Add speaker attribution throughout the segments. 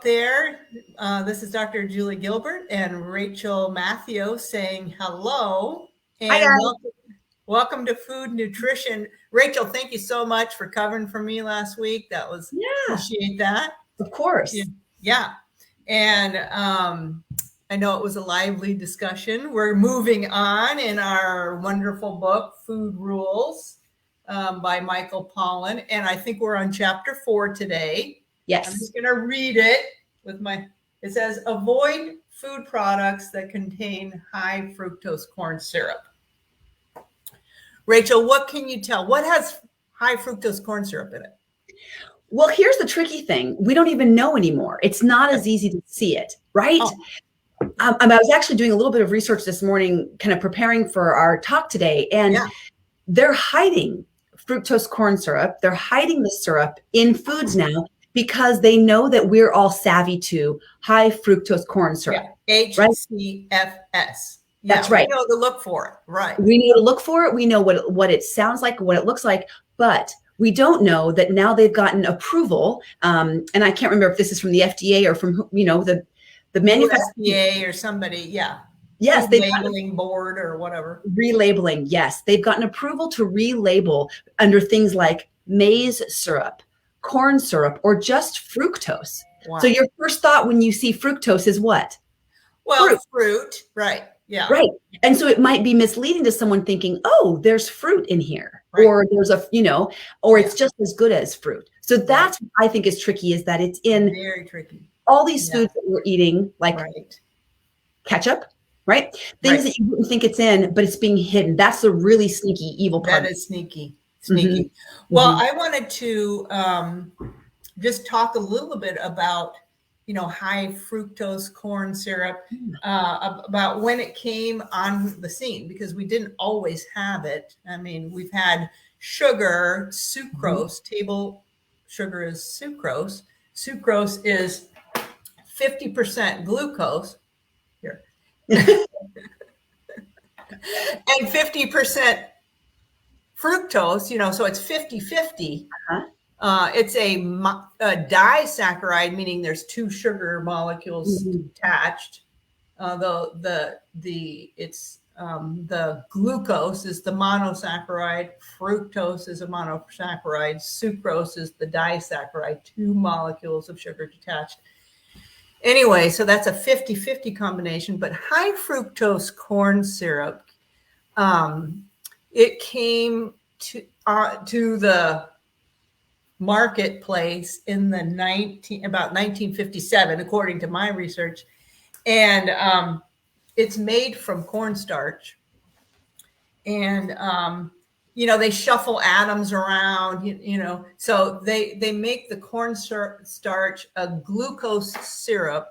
Speaker 1: there. This is Dr. Julie Gilbert and Rachel Mathio saying hello
Speaker 2: Hi,
Speaker 1: and
Speaker 2: guys.
Speaker 1: welcome to Food Nutrition. Rachel, thank you so much for covering for me last week. That was appreciate that.
Speaker 2: Of course.
Speaker 1: Yeah. And I know it was a lively discussion. We're moving on in our wonderful book, Food Rules, by Michael Pollan. And I think we're on chapter 4 today.
Speaker 2: Yes.
Speaker 1: I'm just going to read it with it says, avoid food products that contain high fructose corn syrup. Rachel, what can you tell? What has high fructose corn syrup in it?
Speaker 2: Well, here's the tricky thing. We don't even know anymore. It's not as easy to see it, right?
Speaker 1: Oh.
Speaker 2: I was actually doing a little bit of research this morning, kind of preparing for our talk today, and they're hiding fructose corn syrup. They're hiding the syrup in foods now because they know that we're all savvy to high fructose corn syrup.
Speaker 1: HCFS.
Speaker 2: That's right.
Speaker 1: We know to look for it. Right.
Speaker 2: We know to look for it. We know what it sounds like, what it looks like, but we don't know that now they've gotten approval. And I can't remember if this is from the FDA or from, the
Speaker 1: manufacturer or somebody. Yeah.
Speaker 2: Yes.
Speaker 1: Labeling board or whatever.
Speaker 2: Relabeling. Yes. They've gotten approval to relabel under things like maize syrup, corn syrup, or just fructose. Wow. So your first thought when you see fructose is what?
Speaker 1: Well, fruit. Right. Yeah.
Speaker 2: Right. And so it might be misleading to someone thinking, oh, there's fruit in here, or there's or it's just as good as fruit. So that's what I think is tricky, is that it's in
Speaker 1: very tricky.
Speaker 2: All these foods that we're eating, like ketchup, right? Things that you wouldn't think it's in, but it's being hidden. That's the really sneaky, evil part.
Speaker 1: That is sneaky. Mm-hmm. Well, I wanted to just talk a little bit about high fructose corn syrup, about when it came on the scene, because we didn't always have it. I mean, we've had sugar, sucrose, table sugar is sucrose. Sucrose is 50% glucose here and 50% fructose, so it's 50-50. It's a disaccharide, meaning there's two sugar molecules attached. The glucose is the monosaccharide, fructose is a monosaccharide, sucrose is the disaccharide, two molecules of sugar detached. Anyway, so that's a 50-50 combination. But high fructose corn syrup, it came to the marketplace in about 1957, according to my research, and it's made from cornstarch, and they shuffle atoms around, so they make the cornstarch a glucose syrup,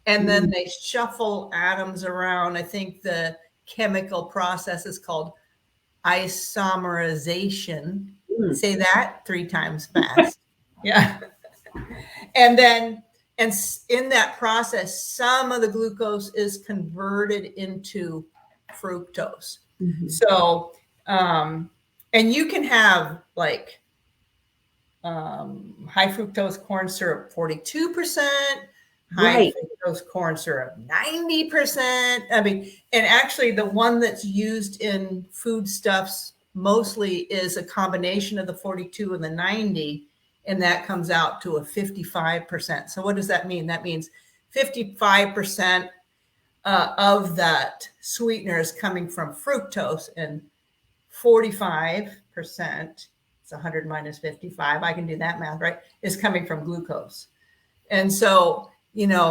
Speaker 1: and then they shuffle atoms around. I think the chemical process is called isomerization. Say that 3 times fast. Yeah. And then, and in that process, some of the glucose is converted into fructose. So, and you can have like high fructose corn syrup 42%, high fructose corn syrup 90%. I mean, and actually the one that's used in foodstuffs mostly is a combination of the 42 and the 90, and that comes out to a 55%. So what does that mean? That means 55% of that sweetener is coming from fructose, and 45%, it's 100 minus 55, I can do that math, right, is coming from glucose. And so, it's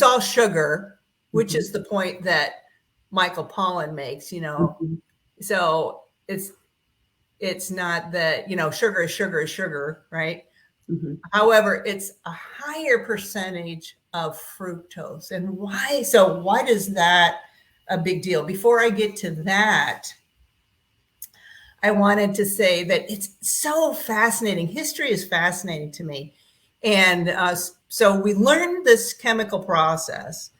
Speaker 1: all sugar, which is the point that Michael Pollan makes, so it's not that, sugar is sugar is sugar, right? However, it's a higher percentage of fructose. And why? So why is that a big deal? Before I get to that, I wanted to say that it's so fascinating. History is fascinating to me. And so we learned this chemical process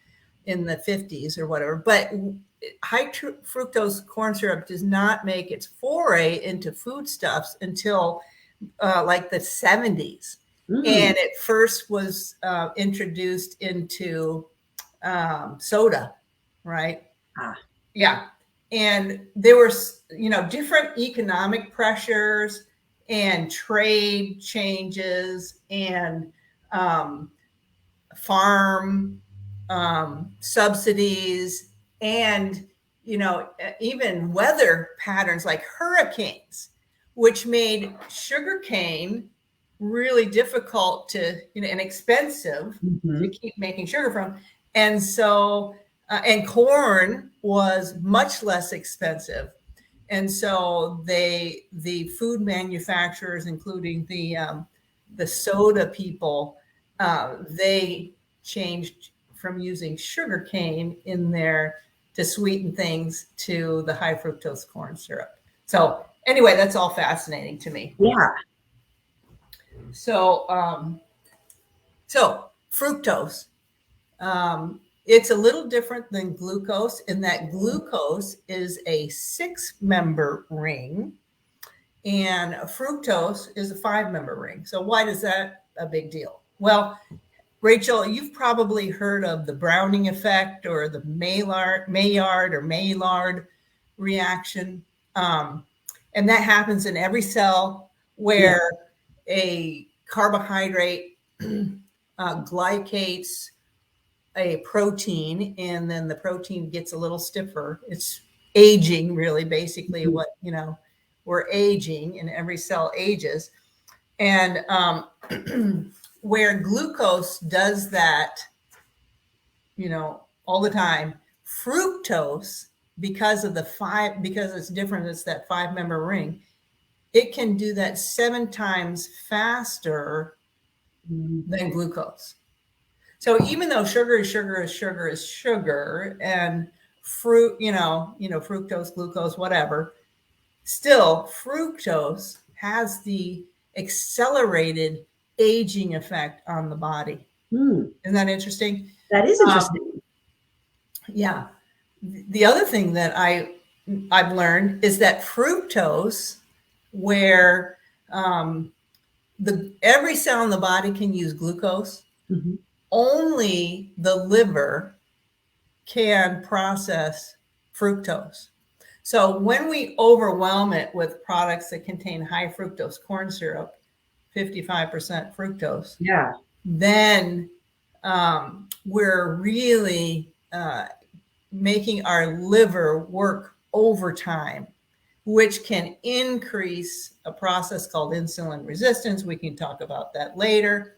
Speaker 1: in the 50s or whatever, but high fructose corn syrup does not make its foray into foodstuffs until like the 70s. And it first was introduced into soda, right? Yeah. And there were, different economic pressures and trade changes and farm subsidies and, even weather patterns like hurricanes, which made sugarcane really difficult to, and expensive to keep making sugar from. And so, and corn was much less expensive. And so the food manufacturers, including the soda people, they changed from using sugar cane in there to sweeten things to the high fructose corn syrup. So anyway, that's all fascinating to me.
Speaker 2: Yeah.
Speaker 1: So, fructose, it's a little different than glucose in that glucose is a 6-member ring and fructose is a 5-member ring. So why is that a big deal? Well, Rachel, you've probably heard of the Browning effect or the Maillard reaction. And that happens in every cell where a carbohydrate glycates a protein, and then the protein gets a little stiffer. It's aging, really, basically what, we're aging and every cell ages. And where glucose does that, all the time, fructose, because it's different, it's that 5-member ring, it can do that 7 times faster than glucose. So even though sugar is sugar is sugar is sugar, and fructose, glucose, whatever, still fructose has the accelerated aging effect on the body. Isn't that interesting?
Speaker 2: That is interesting.
Speaker 1: Yeah. The other thing that I've learned is that fructose, where every cell in the body can use glucose, only the liver can process fructose. So when we overwhelm it with products that contain high fructose corn syrup, 55% fructose, then we're really making our liver work overtime, which can increase a process called insulin resistance. We can talk about that later.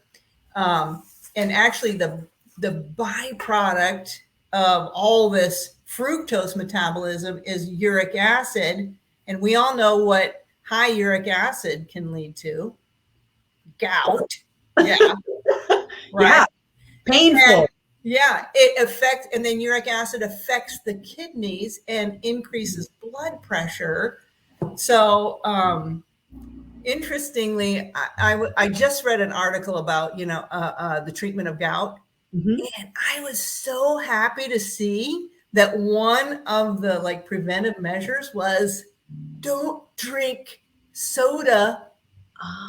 Speaker 1: And actually the byproduct of all this fructose metabolism is uric acid. And we all know what high uric acid can lead to. Gout. Yeah. Right.
Speaker 2: Yeah. Painful.
Speaker 1: And, it affects, and then uric acid affects the kidneys and increases blood pressure. So, interestingly, I just read an article about, the treatment of gout. And I was so happy to see that one of the preventive measures was don't drink soda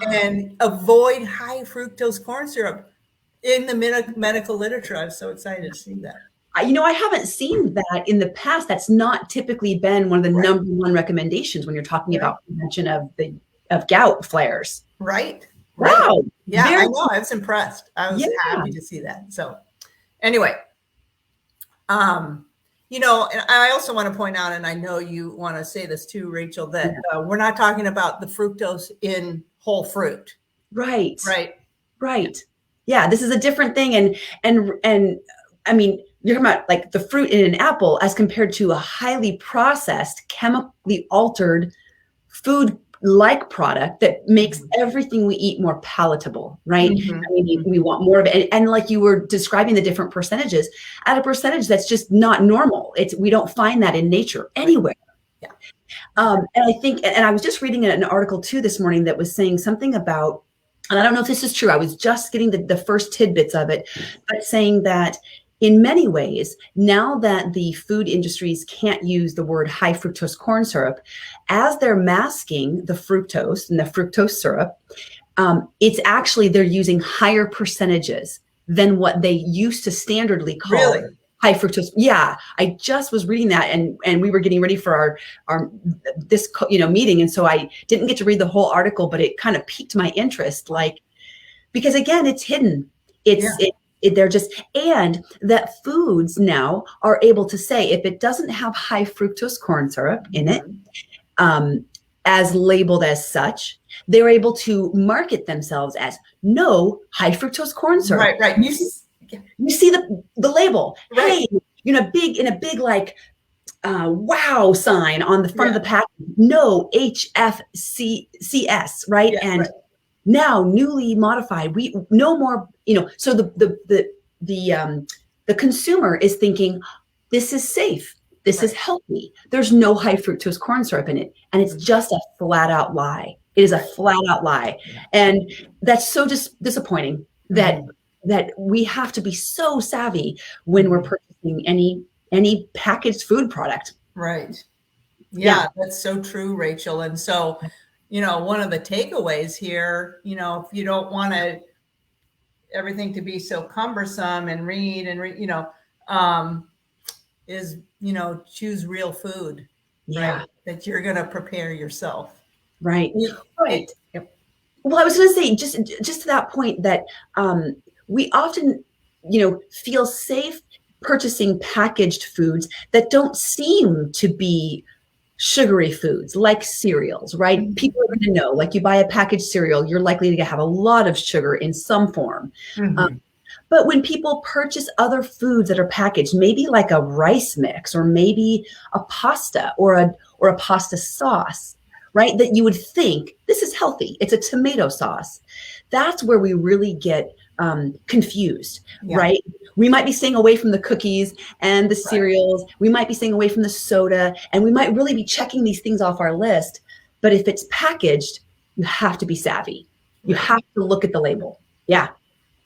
Speaker 1: and avoid high fructose corn syrup. In the medical literature, I was so excited to see that.
Speaker 2: I haven't seen that in the past. That's not typically been one of the number one recommendations when you're talking about prevention of gout flares.
Speaker 1: Right.
Speaker 2: Wow.
Speaker 1: Yeah, I know. I was impressed. I was happy to see that. So anyway, and I also want to point out, and I know you want to say this too, Rachel, that we're not talking about the fructose in whole fruit.
Speaker 2: Right.
Speaker 1: Right.
Speaker 2: Yeah, this is a different thing. And I mean, you're talking about the fruit in an apple as compared to a highly processed, chemically altered food-like product that makes everything we eat more palatable, right? I mean, we want more of it. And like you were describing the different percentages, at a percentage that's just not normal. We don't find that in nature anywhere.
Speaker 1: Yeah.
Speaker 2: And I think, and I was just reading an article too this morning that was saying something about, and I don't know if this is true, I was just getting the first tidbits of it, but saying that in many ways, now that the food industries can't use the word high fructose corn syrup, as they're masking the fructose and the fructose syrup, it's actually they're using higher percentages than what they used to standardly call high fructose. Yeah, I just was reading that, and we were getting ready for our this meeting, and so I didn't get to read the whole article, but it kind of piqued my interest, like, because again, it's hidden. They're just, and that foods now are able to say if it doesn't have high fructose corn syrup in it, as labeled as such, they're able to market themselves as no high fructose corn syrup.
Speaker 1: Right. You
Speaker 2: see the label. Right. Hey, in a big like wow sign on the front of the package. No HFCS, right? Yeah, and now newly modified. We no more. So the consumer is thinking this is safe. This is healthy. There's no high fructose corn syrup in it. And it's just a flat out lie. It is a flat out lie. And that's so disappointing that we have to be so savvy when we're purchasing any packaged food product.
Speaker 1: Right. Yeah, that's so true, Rachel. And so, one of the takeaways here, if you don't want everything to be so cumbersome and is, choose real food, right? That you're going to prepare yourself.
Speaker 2: Right. Right. Well, I was going to say just to that point that we often, feel safe purchasing packaged foods that don't seem to be sugary foods like cereals, right? People are going to know, like you buy a packaged cereal, you're likely to have a lot of sugar in some form. But when people purchase other foods that are packaged, maybe like a rice mix or maybe a pasta or a pasta sauce, right? That you would think this is healthy. It's a tomato sauce. That's where we really get confused, right? We might be staying away from the cookies and the cereals. We might be staying away from the soda, and we might really be checking these things off our list. But if it's packaged, you have to be savvy. You have to look at the label. Yeah.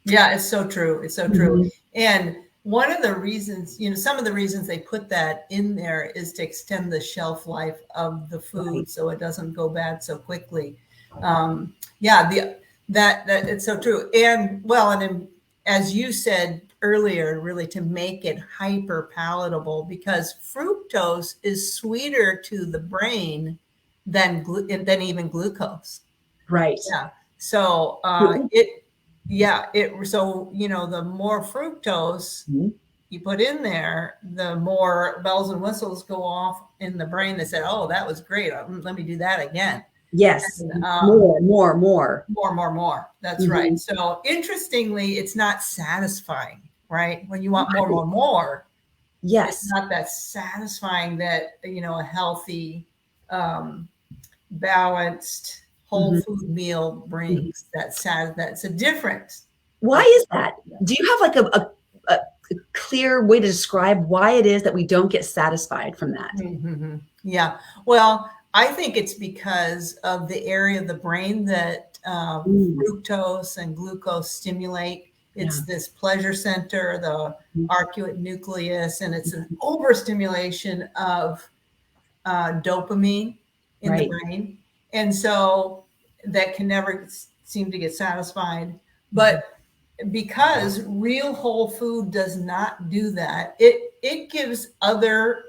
Speaker 1: Yeah, it's so true. It's so true. And one of the reasons, some of the reasons they put that in there is to extend the shelf life of the food so it doesn't go bad so quickly. That it's so true. And as you said earlier, really to make it hyper palatable, because fructose is sweeter to the brain than even glucose.
Speaker 2: Right.
Speaker 1: Yeah. So the more fructose you put in there, the more bells and whistles go off in the brain that said, oh, that was great. Let me do that again.
Speaker 2: Yes. And, more.
Speaker 1: That's right. So interestingly, it's not satisfying, right? When you want more.
Speaker 2: Yes.
Speaker 1: It's not that satisfying that, a healthy, balanced, whole food meal brings. That's a difference.
Speaker 2: Why is that? Do you have like a clear way to describe why it is that we don't get satisfied from that?
Speaker 1: Yeah. Well, I think it's because of the area of the brain that fructose and glucose stimulate. It's this pleasure center, the arcuate nucleus, and it's an overstimulation of dopamine in the brain. And so that can never seem to get satisfied. But because real whole food does not do that, it gives other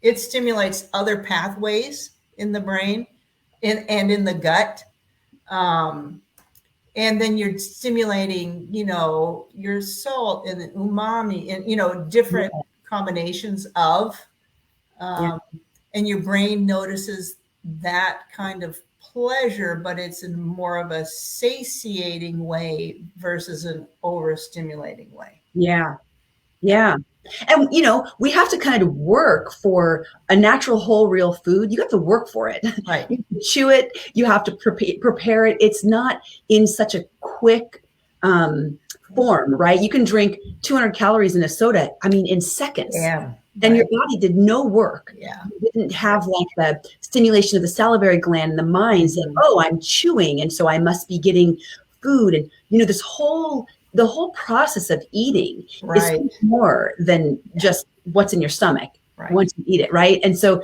Speaker 1: it stimulates other pathways in the brain and in the gut. And then you're stimulating, your salt and umami and, different combinations of, and your brain notices that kind of pleasure, but it's in more of a satiating way versus an overstimulating way.
Speaker 2: Yeah. And, we have to kind of work for a natural, whole, real food. You have to work for it.
Speaker 1: Right.
Speaker 2: You have to chew it. You have to prepare it. It's not in such a quick form, right? You can drink 200 calories in a soda, in seconds.
Speaker 1: Yeah.
Speaker 2: And your body did no work.
Speaker 1: Yeah.
Speaker 2: You didn't have like the stimulation of the salivary gland and the mind saying, oh, I'm chewing, and so I must be getting food. And, the whole process of eating is more than just what's in your stomach once you eat it, right? And so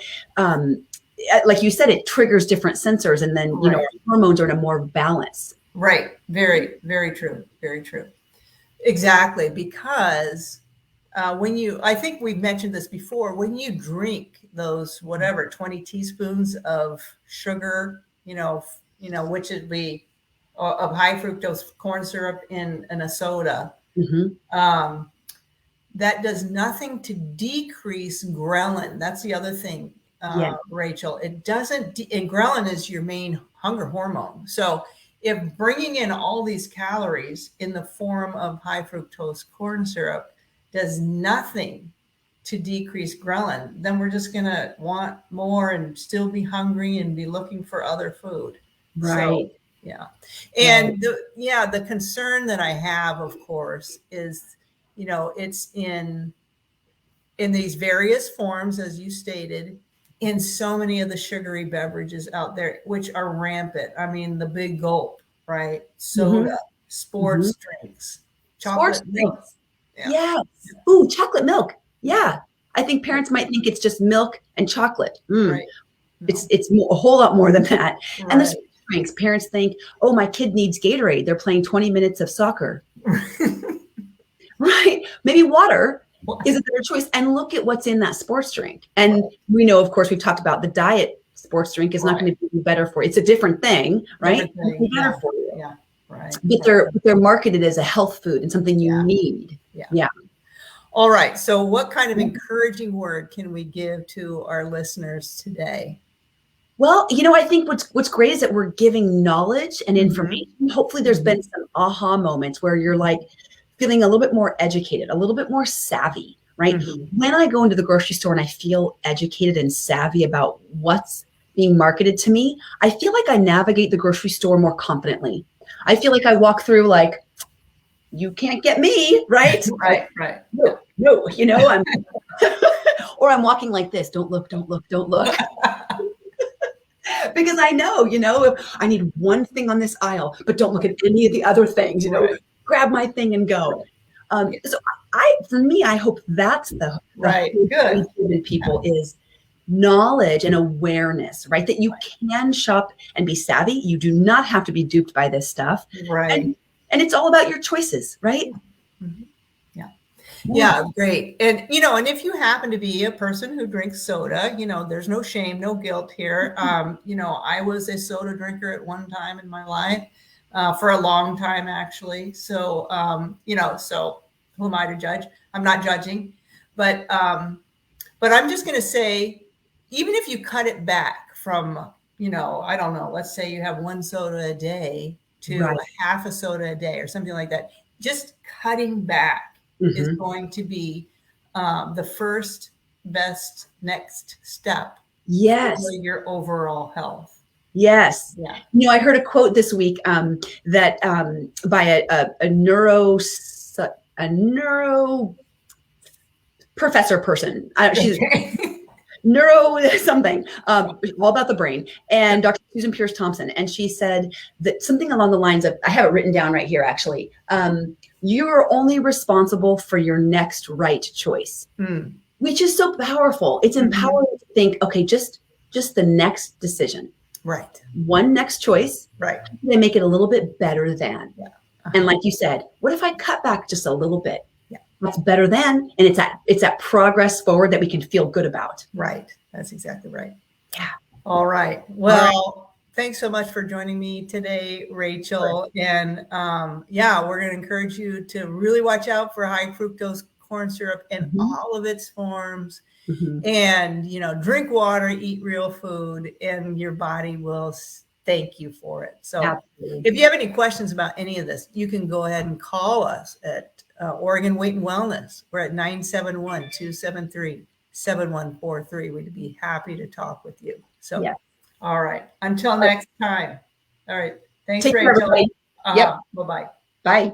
Speaker 2: like you said, it triggers different sensors, and then our hormones are in a more balance.
Speaker 1: Right. Very, very true. Very true. Exactly. Because I think we've mentioned this before, when you drink those, 20 teaspoons of sugar, which would be of high fructose corn syrup in a soda, that does nothing to decrease ghrelin. That's the other thing, Rachel. It doesn't, and ghrelin is your main hunger hormone. So if bringing in all these calories in the form of high fructose corn syrup does nothing to decrease ghrelin, then we're just going to want more and still be hungry and be looking for other food.
Speaker 2: Right.
Speaker 1: So, yeah. And the concern that I have, of course, is, it's in these various forms, as you stated, in so many of the sugary beverages out there, which are rampant. I mean, the big gulp, right? Soda, sports drinks, chocolate milk.
Speaker 2: Yes. Ooh, chocolate milk. Yeah. I think parents might think it's just milk and chocolate. Right. No. It's a whole lot more than that. Right. And the sports drinks, parents think, oh, my kid needs Gatorade. They're playing 20 minutes of soccer. Right. Maybe water is a better choice. And look at what's in that sports drink. And we know, of course, we've talked about the diet sports drink is not going to be better for you. It's a different thing, right? It's better for you.
Speaker 1: Yeah. Right.
Speaker 2: But they're marketed as a health food and something you need. Yeah.
Speaker 1: All right. So what kind of encouraging word can we give to our listeners today?
Speaker 2: Well, I think what's great is that we're giving knowledge and information. Hopefully there's been some aha moments where you're like feeling a little bit more educated, a little bit more savvy, right? When I go into the grocery store and I feel educated and savvy about what's being marketed to me, I feel like I navigate the grocery store more confidently. I feel like I walk through like, you can't get me, right?
Speaker 1: Right.
Speaker 2: No, I'm, or I'm walking like this. Don't look. Because I know, if I need one thing on this aisle, but don't look at any of the other things, grab my thing and go. So for me, I hope that's the
Speaker 1: good
Speaker 2: in people is knowledge and awareness, right? That you can shop and be savvy. You do not have to be duped by this stuff.
Speaker 1: Right.
Speaker 2: And it's all about your choices, right?
Speaker 1: Yeah, great. And, and if you happen to be a person who drinks soda, there's no shame, no guilt here. I was a soda drinker at one time in my life, for a long time, actually. So, so who am I to judge? I'm not judging, but I'm just going to say, even if you cut it back from, I don't know, let's say you have one soda a day to a half a soda a day or something like that, just cutting back is going to be the first best next step for your overall health.
Speaker 2: Yes. Yeah. I heard a quote this week that by a neuro professor person. She's neuro something, all about the brain, and Dr. Susan Pierce Thompson. And she said that something along the lines of, I have it written down right here, actually. You are only responsible for your next right choice, which is so powerful. It's empowering to think, okay, just the next decision.
Speaker 1: Right.
Speaker 2: One next choice.
Speaker 1: Right.
Speaker 2: They make it a little bit better than. Yeah. And like you said, what if I cut back just a little bit? Yeah. That's better than, and it's that progress forward that we can feel good about.
Speaker 1: Right. That's exactly right.
Speaker 2: Yeah.
Speaker 1: All right. Well, thanks so much for joining me today, Rachel. And we're going to encourage you to really watch out for high fructose corn syrup in all of its forms. And, drink water, eat real food, and your body will thank you for it. So if you have any questions about any of this, you can go ahead and call us at Oregon Weight and Wellness. We're at 971-273-7143. We'd be happy to talk with you. So, all right. Until next time. All right. Thanks, Rachel.
Speaker 2: Yep.
Speaker 1: Bye-bye.
Speaker 2: Bye.